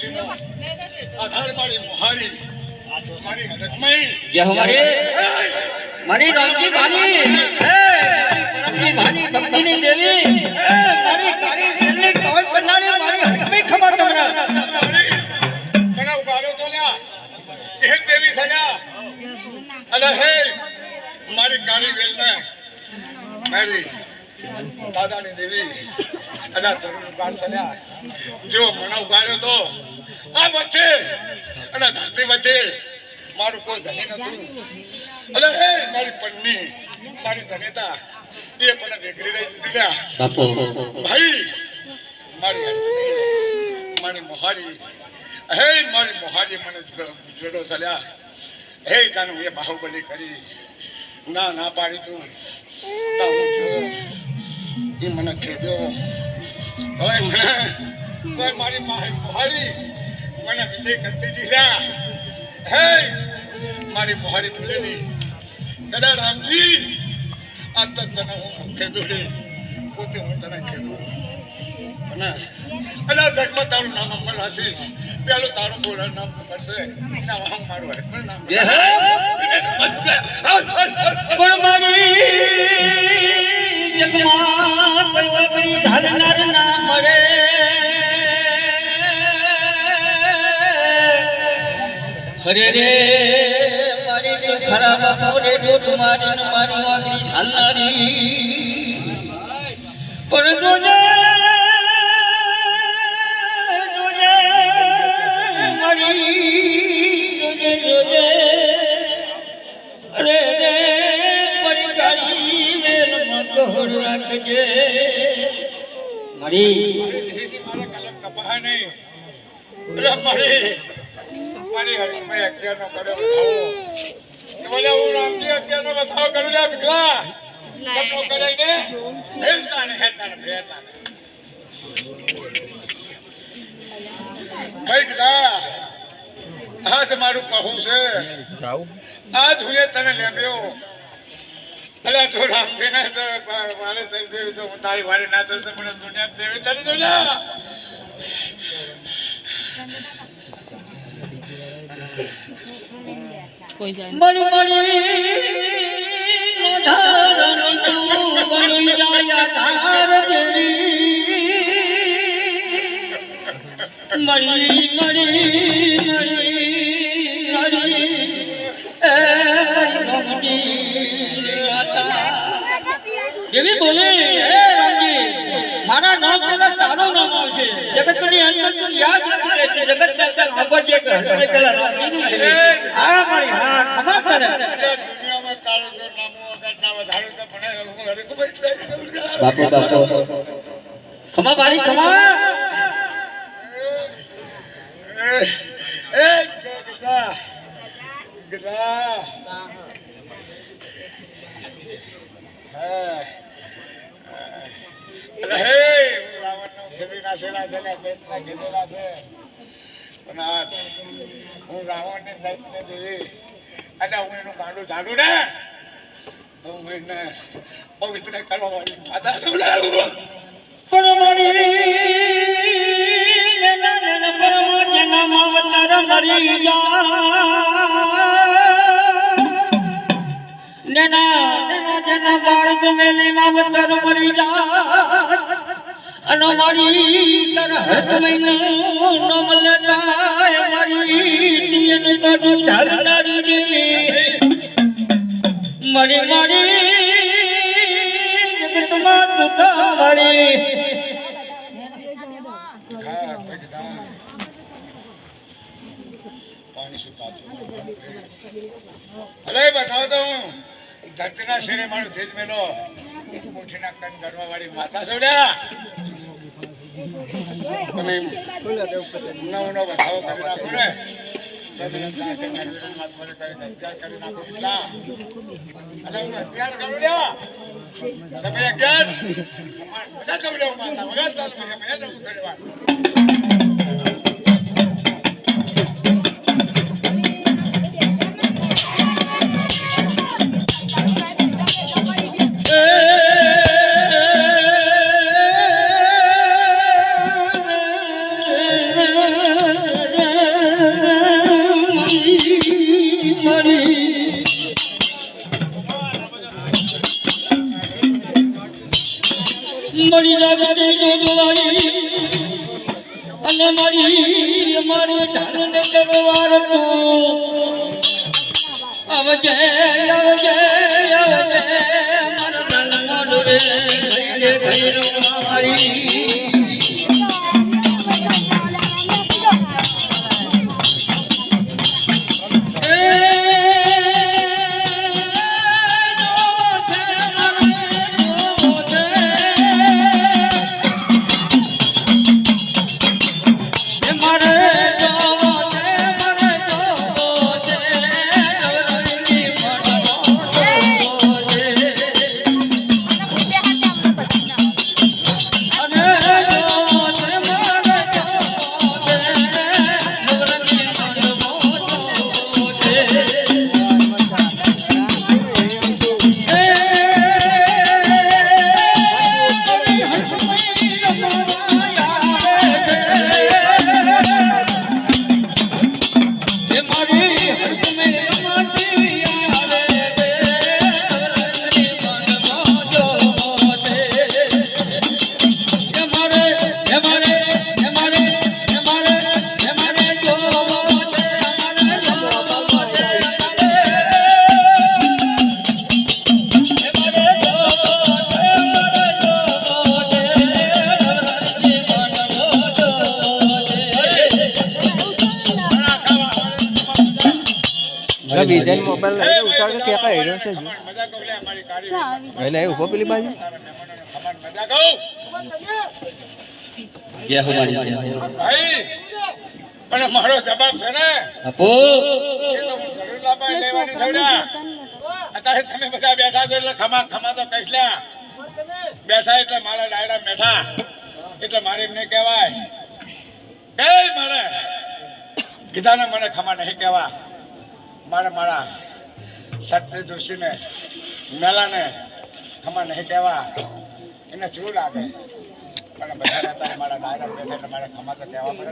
ખુશીનો આધાર મારી મોહારી મારી હરકમઈ જય હમારે મારી રામજી ભાની મારી પરમજી ભાની ભક્તિની દેવી મારી કાળી દિલને કવચ કરનારી મારી હરકમઈ ખબર તમને મને ઉગાડો તો લ્યા એ દેવી સજા અલા હે મારી કાળી વેલને મારી દાદાની દેવી અલા જરૂર ઉગાડ સલ્યા જો મને ઉગાડ્યો તો આ વચ્ચે અને ધરતી વચ્ચે મારું કોઈ ધણી નતું અલે હે મારી પત્ની મારી જનેતા એ પણ વેગરી રહી દીધા બાપુ ભાઈ મારી મારી મોહારી હે મારી મોહારી મને જોડો ચાલ્યા હે જાનું એ બાહુબલી કરી ના પાડી તું એ મને ખેદ્યો હવે મને કોઈ મારી મોહારી મને વિજય કરતી જીલ્યા હે મારી મોહારી બોલેલી કદા રામજી આ તક તને હું ખેદું રે પોતે હું તને ખેદું અને અલા જગમાં તારું નામ અમર આશીષ પેલું તારું બોલા નામ કરશે ના હું મારું હરકમઈ નામ પણ મારી જગમાં કોઈ ધરનાર ના મળે હરે રે મારી ખરાબ પોરે દોટ મારી મારી વાગી હાલનારી પણ જોજે મારી જોજે અરે રે મારી કાળી વેલમાં કહોડ રાખજે મારી મારા કલમ કપા નહીં એટલે મારી હરકમઈ અગિયારનો કર્યો બતાવો કે બોલે હું રામજી અગિયારનો બતાવો કરું જા વિકલા ચપનો કરાઈને હેલતાને ભાઈ વિકલા આજ મારું પહુ છે આજ હું તને લેવ્યો અલ્યા જો રામજી ને તો મારે ચડી દેવી તો હું તારી વારે ના ચડશે પણ દુનિયા દેવી ચડી જોજા કોઈ જાય મણી ધારણ તું બની જાય ધાર દેવી મણી દેવી બોલે હે રામજી મારા નામ પેલા તારો નામ આવશે જગતની અંદર તું યાદ રાખે છે જગત ની અંદર આગળ જે કહે પેલા રામજી હા મારી હા ખબર કરે દુનિયામાં તારો જો નામ વગર ના વધારું તો મને હરકમઈ બાપુ ખમા મારી ખમા એ ગદા હે રાવણનો ખેદી નાખેલા છે ને દૈતના કીધેલા છે પણ આજ હું રાવણની દૈતને દેવી અને હું એનું ગાંડું ઝાડું ને તો હું એને પવિત્ર કરવા વાળી માતા બોલાવું પણ મારી નન પરમ જન્મ અવતાર મરી જા નના બાળક મેલી અવતાર મરી જા અન મારી કર હરકમઈ નામ લેતા મારી દિયન કાઢું ધારનારી દેવી મારી જગતમાં તુતા મારી અલે બતાવો તો હું ધરતીના શેરે મારું તેજ મેલો મુઠીના કન ગરવા વાળી માતા સોડ્યા તમે નવનો બતાવો કરી નાખો ને અગિયાર કરું લ્યા સફે 11 બધા ચૌડ્યા માતા વગર ચાલુ મેં નવું કરવા મારી મારી ધારને તલવાર તું આવજે આવજે આવજે મારા નલમોડ રે રે ભૈરવ મારી વિજય મોબાઈલ લઈને ઉતાર કે ક્યાં હેડ્યો છે મજા કહું લે અમારી કાળી એને ઉભો પેલી બાજુ મજા કહું જય હો મારી ભાઈ પણ મારો જવાબ છે ને આપો એ તો હું જરૂર લાવવા લેવાની થોડા અત્યારે તમે બધા બેઠા છો એટલે ખમા ખમા તો કહીશ લ્યા બેઠા એટલે મારા ડાયરા બેઠા એટલે મારે એમને કહેવાય કે મારે કીધાને મને ખમા નહીં કહેવા મારે મારા સત્ય જોશીને મેલાને ખમા નહીં કહેવા એને શું લાગે પણ બધા હતા મારા ડાયરા બેઠા એટલે મારે ખમા તો કહેવા પડે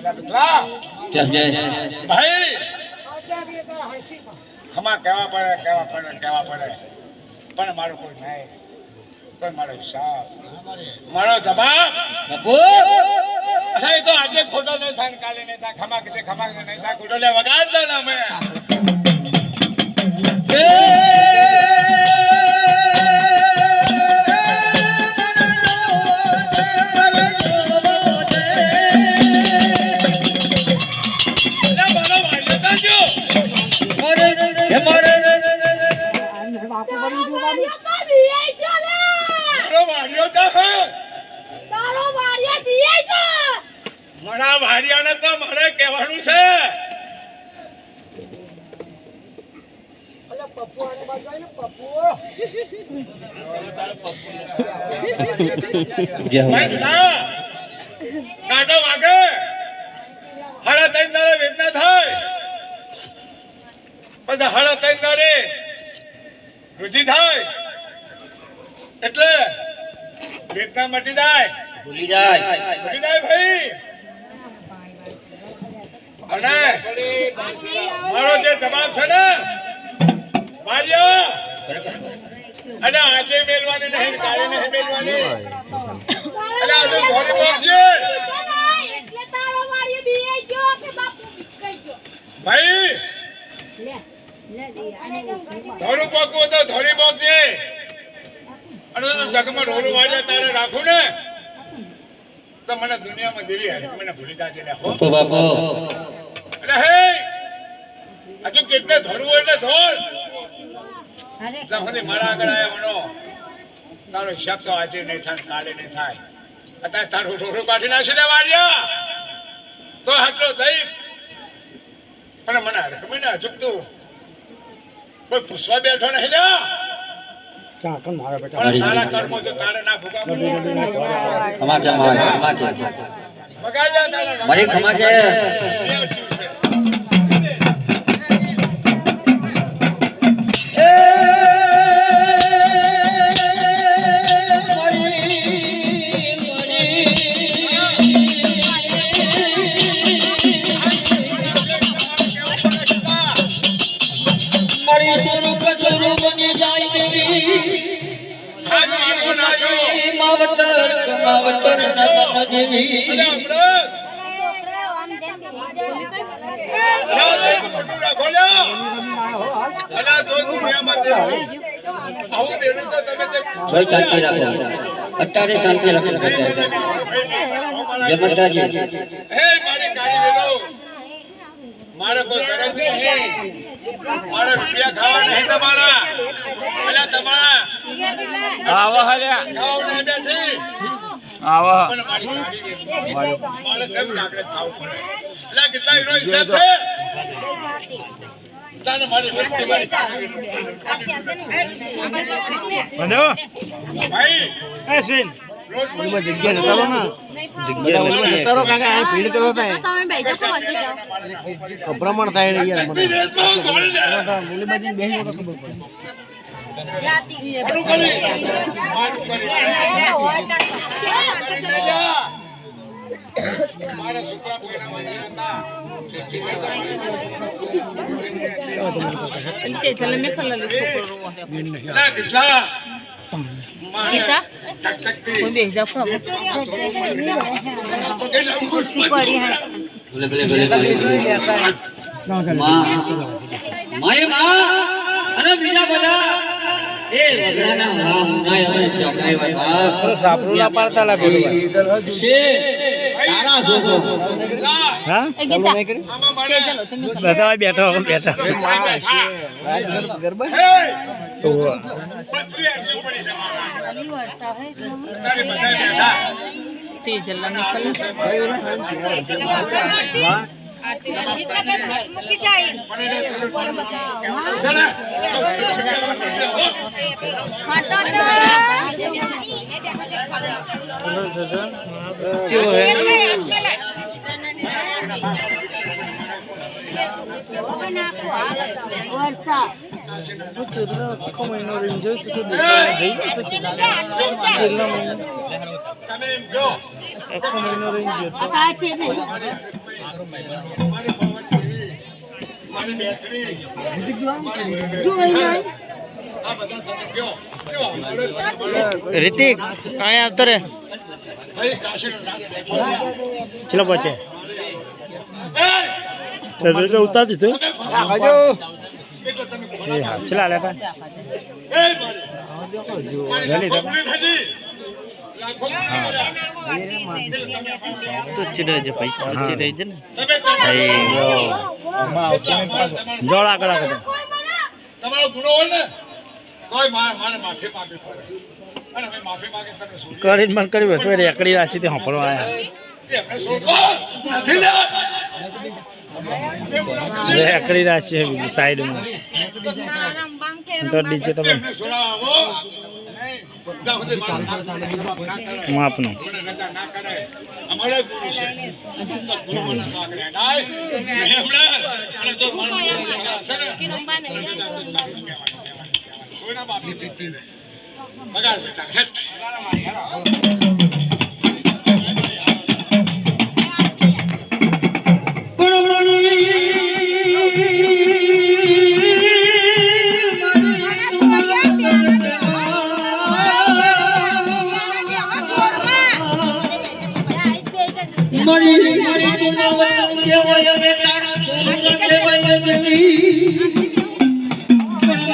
ભાઈ ખમા કહેવા પડે પણ મારું કોઈ નહીં કોઈ મારો હિસાબ મારો જવાબ આપો એ તો આજે ખોટો નહીં થાય ને કાલે નહીં થાય ખમા કીધે ખમા કીધે નહીં થાય ખોટો લે વગાડતા ને અમે મારા વારિયાને તો મારે કહેવાનું છે કાંટો વાગે 3:30 વેદના થાય પછી 3:30 રુધિ થાય એટલે વેદના મટી જાય ભૂલી જાય ભાઈ અને મારો જે જવાબ છે ને માર્યો અને આજે મેલવાની નહીં કાલે નહીં મેલવાની અને આજે ઘોડી પહોંચજે ભાઈ ધોળું પગવું તો ધોળી પગજે અને જગમાં ઢોલું વાળ્યા તારે રાખું ને તો મને દુનિયામાં દેવી હરી મને ભૂલી જાજે લે હો બાપો એટલે હે હજુ જેટલે ધોળવું એટલે ધોળ જ્યાં સુધી મારા આગળ આવ્યા મનો તારો હિસાબ તો આજે નહીં થાય કાલે નહીં થાય અત્યારે તારું ઢોળું કાઢી નાખી લે વાળ્યા તો હાથલો દઈ અને મને હરખમીને હજુ તું કોઈ પૂછવા બેઠો નહીં લે તારા કર્મો તો તારે ના ભૂગા ખમા કે મારી ખમા કે ના તો મોટું રાખો લ્યો અલા જો દુનિયામાં દેવું આવું દેવું તો તમે જે ભાઈ શાંતિ રાખો અત્યારે શાંતિ રાખો જય માતાજી હે મારી ગાડી લેલો મારે કોઈ ગરજ નહીં મારે રૂપિયા ખાવા નહીં તમારા પેલા તમારા આવા હાલ્યા ખાવ નહીં બેઠી આવા પણ મારી ગાડી મારે જેમ લાકડે ખાવું પડે એટલે કેટલા એનો હિસાબ છે તાને મારી વ્યક્તિ મારી બંધો ભાઈ એ સીન રોજ જગ્યા નતારો ને જગ્યા નતારો કાકા આ ભીડ કરો થાય ભ્રમણ થાય રે યાર મને રેતમાં હું દોડી લે મુલીબાજી બેહી તો ખબર પડે મારું કરી મારા છોકરા પહેરાવા નહીં હતા ના કેટલા Kita? ટકટકતી Beja apa? માય અને બીજા બધા એ વગડાના માં મુનાય હવે ચોકાઈ બાપ સાપરું ના પાડતા લા પેલું છે તારા જોજો હા Kita. આમાં મારે બધા બેઠો બેઠા ગરબા હે તો પત્રી અરજી પડી જવાના તારે બધા બેઠા Tijal lang ito. મને ને જરૂર પડે ચલે તમે એમ કહો મારી ભવાની મારી બેચરી આ બધા તમે કહો કેવો અમારે રિતિક આયા આવતો રે ભાઈ કાશીનો રાત ચલો પહોંચે એ તો ઉતાર દીધું તમે ફસાવો આજો એટલે તમે એ હા ચલા લેતા એ મારી બબુલી થાજી લાખો તો ચડે છે ભાઈ ચડે છે ને તમે જોળ આગળ આગળ તમારો ગુનો હોય ને તોય મારે માફી માંગવી પડે અને અમે માફી માંગે તમે શું કરીને મન કર્યું તો રેકડી રાશી થી હંફળવા આયા એ અમે છોડો નથી લે રેકડી રાશી છે બીજી સાઈડમાં તો ડીજે તમે એમને છોડાવો નહીં ત્યાં સુધી મારા માપનું રજા ના કરે અમારે ગુરુ છે ગુરુના માગણે ડાય એમણે અને જો મારું ગુરુ છે ને કોઈના બાપની પીતી ને બગાડ બેટા હેટ મરી મરી કુમાવા કેવાય ને તારા સુર કેવાય દેવી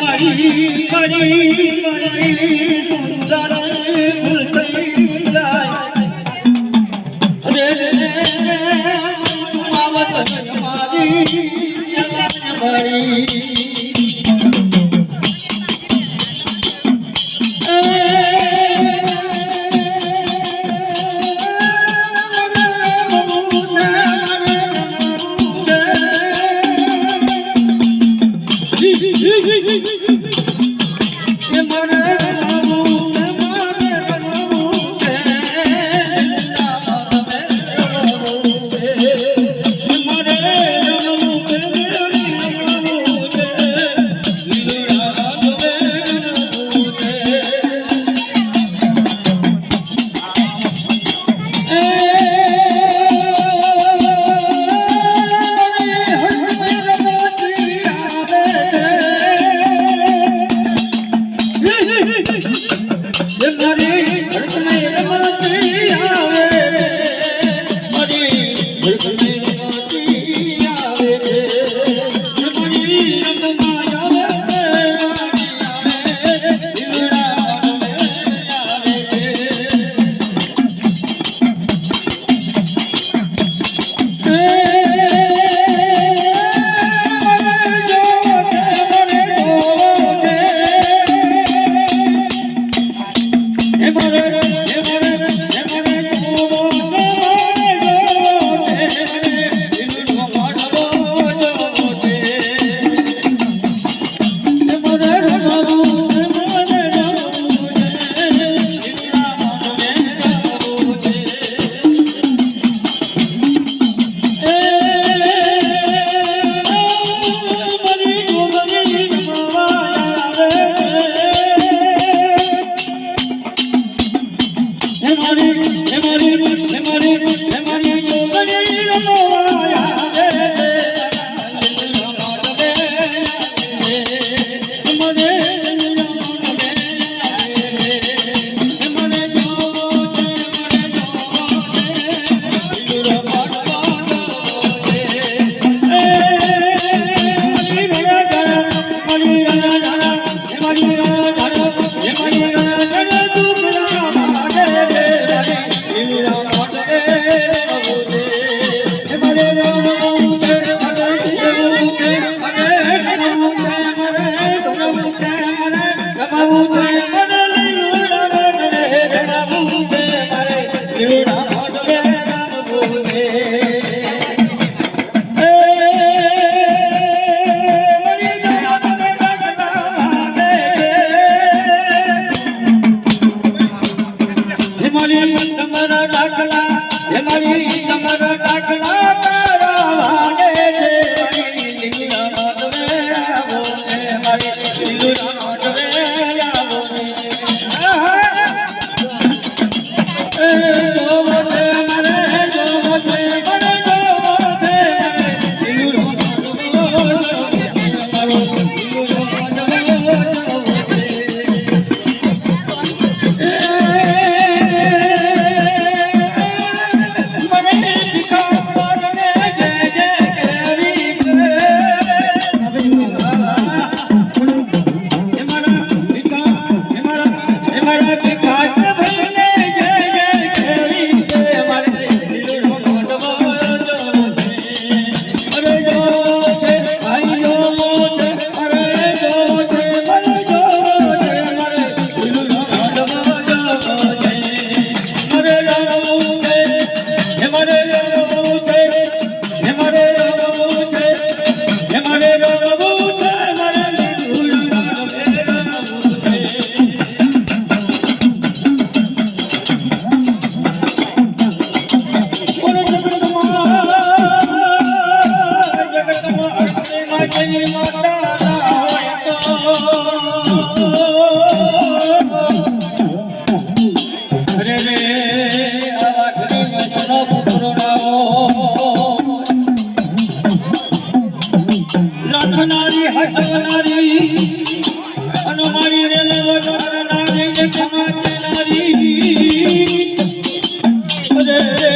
મરી મરી મરી સુંદર ફૂલ થઈ જાય રે રે કુમાવત મારી જવાન મરી દેવી માતા ના હોય તો અરે રે આવા ગરીબ વૈષ્ણવ પુત્રો રાખનારી હટવનારી અનુમારી રે નારી ને કમાનારી અરે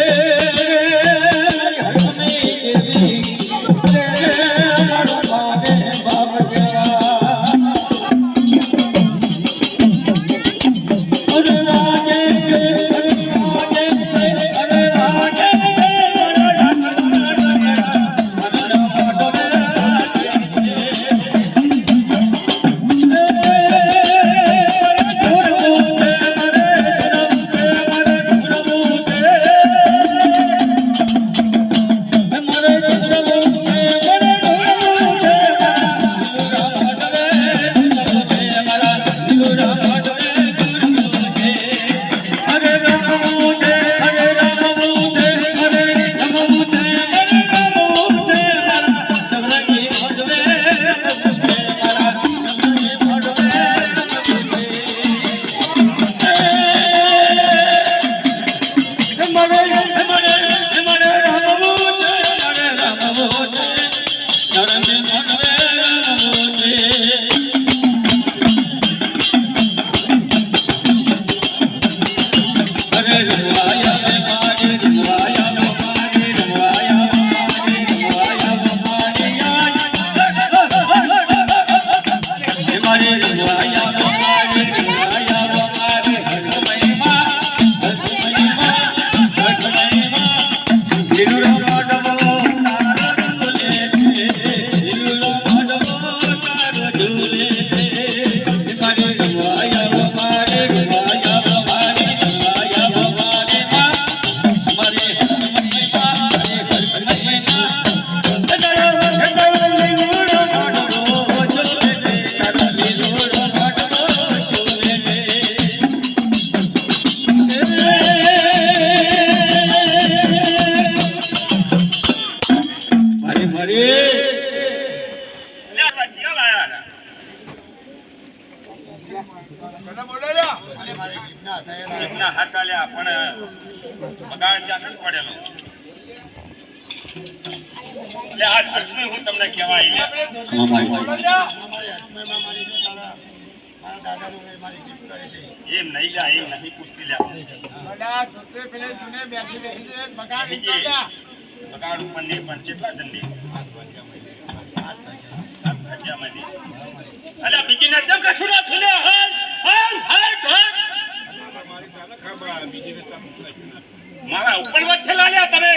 મારા ઉપર વાત થેલા તમે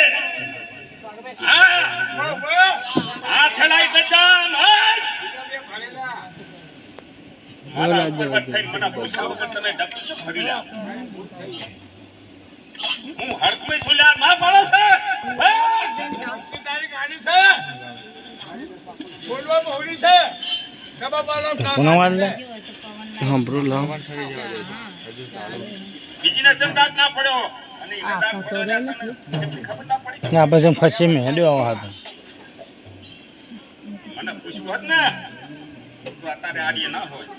હા આ થેલાઈ કચામ મારા ઉપર વાત થઈ મને પૂછા વગર તમે ડબ શું ભરી લ્યા હું હરકમે સુલ્યા ના પાડો છે તારી ગાડી છે બોલવા મોહરી છે જવાબ આલો કોનો વાળ લે હા બ્રો લાવ બીજીના ચમડાટ ના પડ્યો અને એને દાંત પડ્યો ને તમને ખબર ના પડી ના પછી ફસી મે હેડ્યો આવો હતો મને પૂછવું હોત ને તો અત્યારે આડીએ ના હોય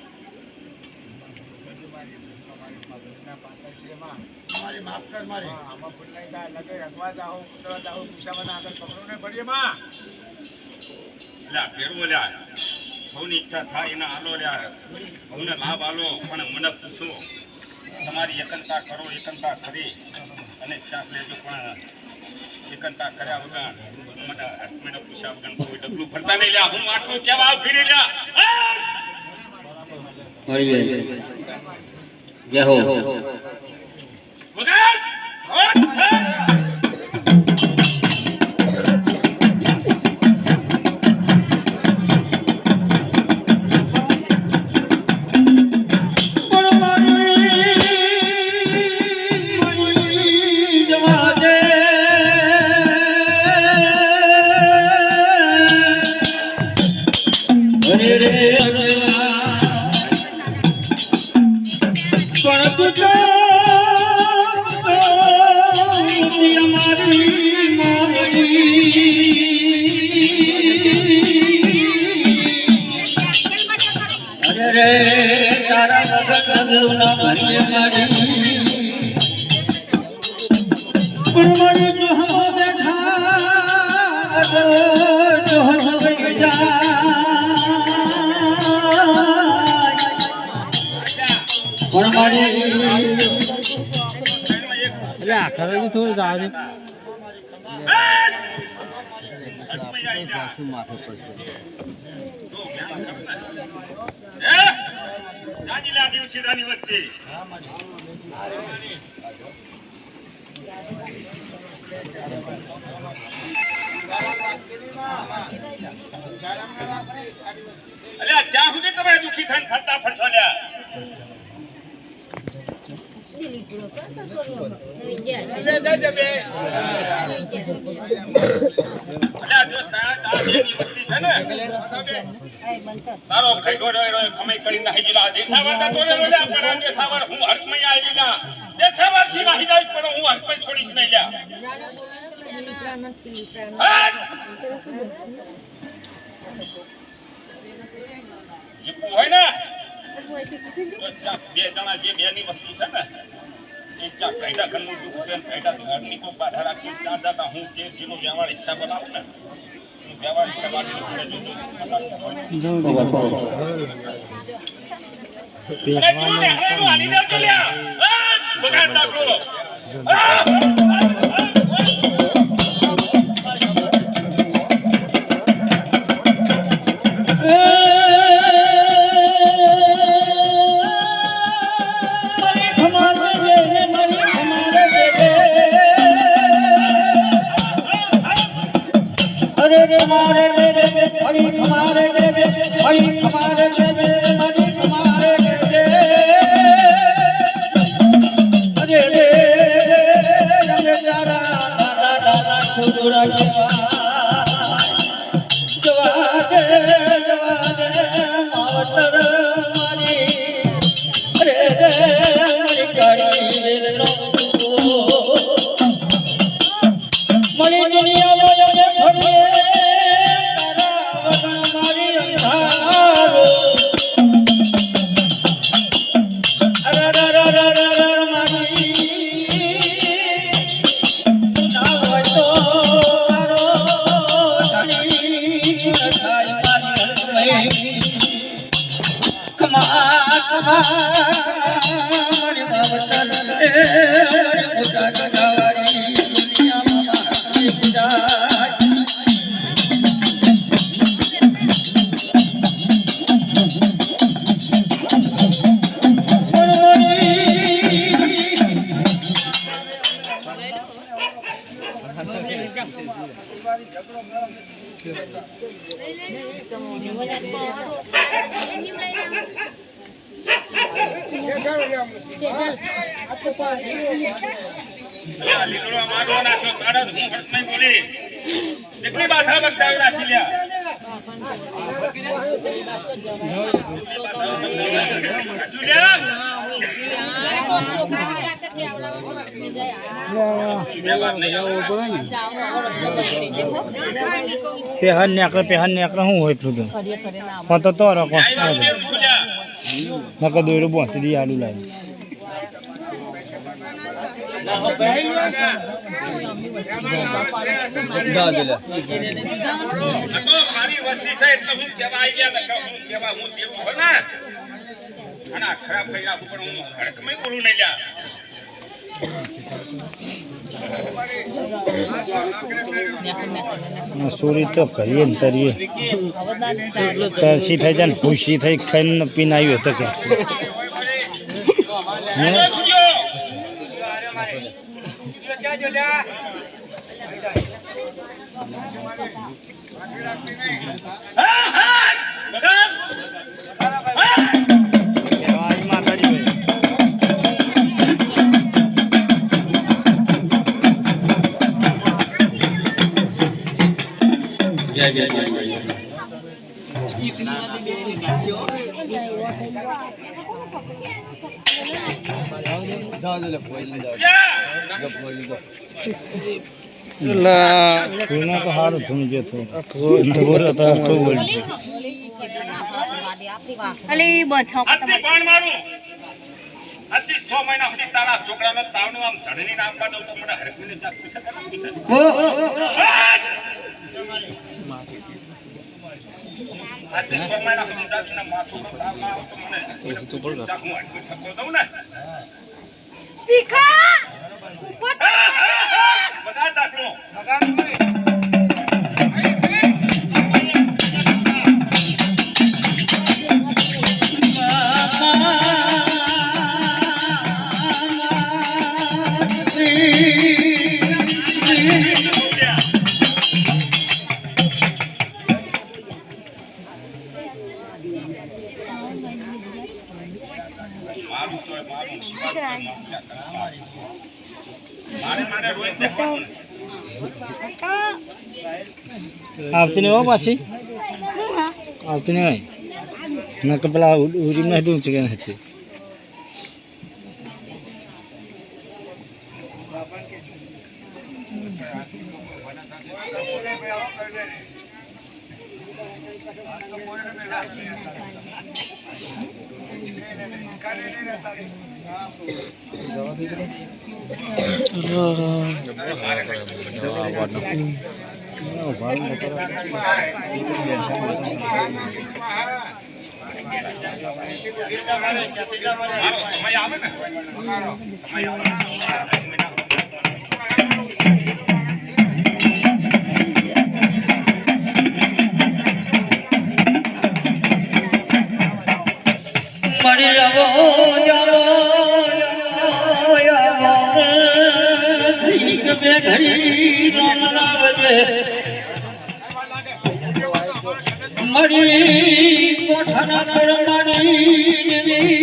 મારી માફ કર મારી આમાં પુલ્લાઈ કા લગે રગવા જાઓ ઉતરવા જાઓ પૂછાવાના આગળ કપડોને ભરીએ માં લ્યા ફેરવો લ્યા બહુની ઈચ્છા થાય એના હાલો લ્યા બહુને લાભ હાલો પણ મને પૂછો તમારી એકંતા કરો એકંતા કરી અને ચાપ લેજો પણ એકંતા કર્યા વગર મને હસમેને પૂછ્યા વગર કોઈ ડગલું ભરતા નહીં લ્યા હું આટલું કેવા આવ ફીરી લ્યા જય હો વગર અરે તારા વગર ડગલું ના ભરીએ મારી પરમાણુ જો હમ બેઠા જો હમ બેઠા પરમાણી એટલે આખરે થોડું જાવ છે અલ્યા જ્યાં સુધી તમે દુખી થઈને ફરતા ફરશો લ્યા અલ્યા જો તારા બેની વસ્તી છે ને તારો ખૈગો રોય કમાઈ કરીને હાઈજીલા દેસાવર તો તોરે રોલ્યા પણ દેસાવર હું હરકમઈ આવીલા દેસાવર થી વાહી જાય પણ હું હરકમઈ છોડીશ નહીં લ્યા જીપુ હોય ને બે જણા જે બેની વસ્તી છે ને એક ચા કાયદા કરનું દુઃખ છે કાયદા તો ઘરની કો બાધા રાખી ચાર દાદા હું જે જીનો વ્યવહાર હિસાબ બનાવું ને હું વ્યવહાર હિસાબ આપી લીલોડા મારવાના છો તારા હું હરકમઈ બોલી જેટલી બાધા બતાવના સિલ્યા પેહન ને શું હોય એટલું તો તો રકો નકર દોયરો બોંધી દી આલુ લાવી મારી વસ્તી છે એટલે હું કેવા આવી ગયા હું કેવા હું દેવું હોય ને આના ખરાબ કર્યા ઉપર હું હરકમઈ બોલું નહીં લ્યા સોરી તો કરીએ ને તરીએ તરસી થઈ જાય ને ખુશી થઈ ખાઈને પીને આવ્યો હતો કે તો સારું થયું જે થયું અલી બથો આજથી પણ મારું આજથી 6 મહિના સુધી તારા છોકરાનો તાવનું આમ સડની નામ કાઢો તો મને હરકુને ચાક પૂછે કે ના પૂછે આજથી 6 મહિના સુધી ચાકીના માથું પર તાવ ના આવે તો મને ચાક હું હરકું ઠપકો દઉં ને ભીખા બધા ડાકણો આવતી નહીં હો પાછી આવતી નહીં હોય ના કે પેલા ઉરી નહીં દઉં છે કે નથી સમય આવે ને સમય આવે મરી જાવો જાવો ઘડીક બે ઘડી રામ લાવજે મરી કોઠાના તોરમાની દેવી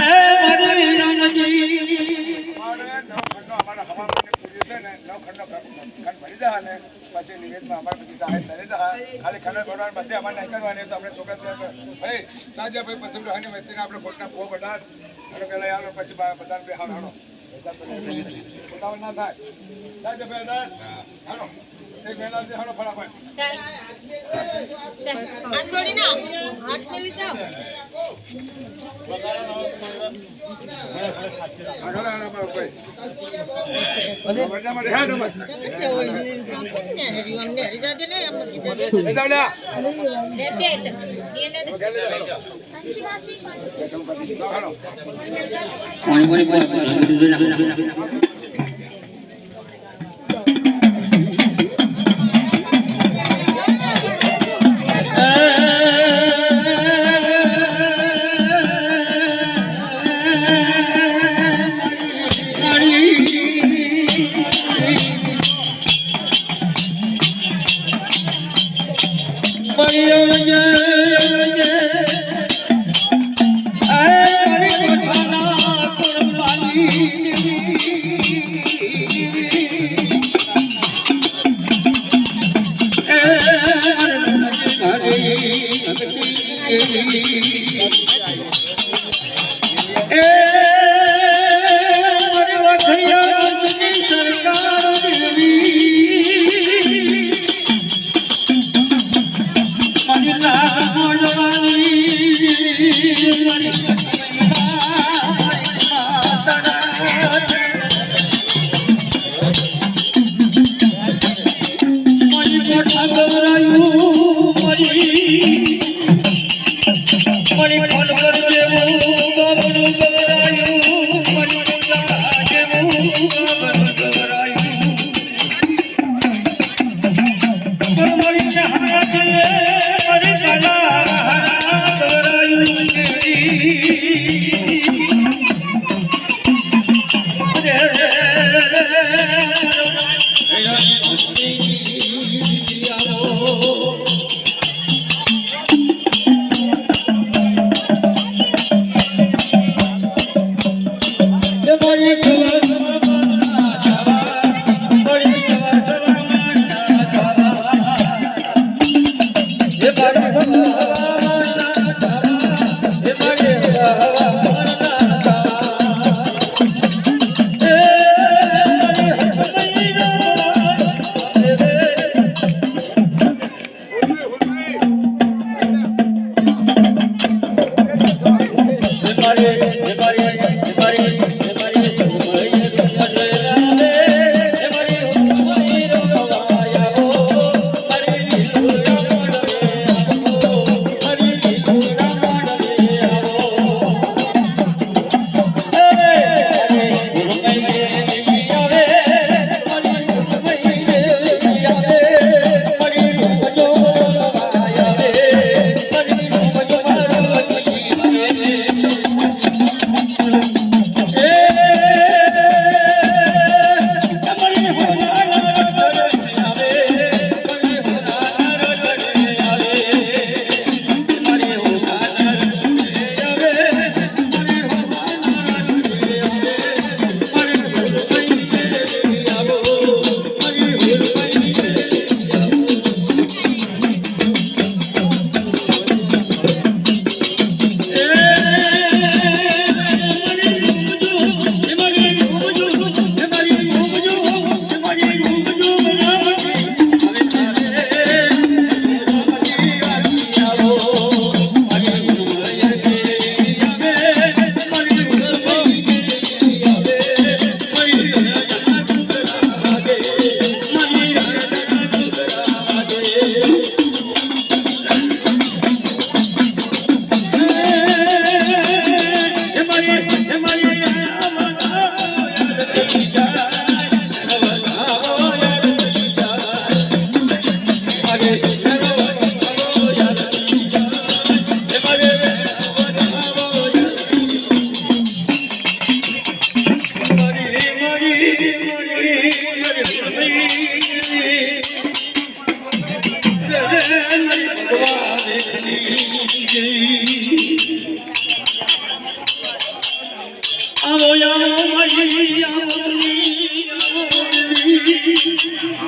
એ મરી રામજી પછી નિવેદમાં અમારે બધી સહાય કરે ખાલી ખંડ ભરવાનું બધે અમારે નહીં કરવાની તો આપણે છોકરા ભાઈ સાંજે ભાઈ પછી હાની વસ્તીને આપણે ખોટના બહુ બધા અને પેલા યાર પછી બધા બે હાડો ઉતાવળ ના થાય સાંજે ભાઈ હાલો એક મહિના હાડો ફટાફટ હાથ છોડી ના હાથ મેલી જાઓ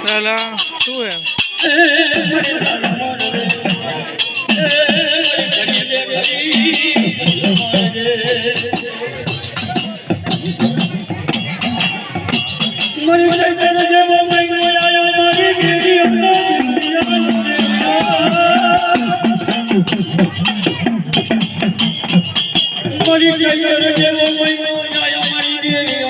Salah, tu ya. મારી ચૈતન્ય જેવો મહિનો આયો મારી ગીરી મારી ચૈતન્ય જેવો મહિનો આયો મારી ગીરી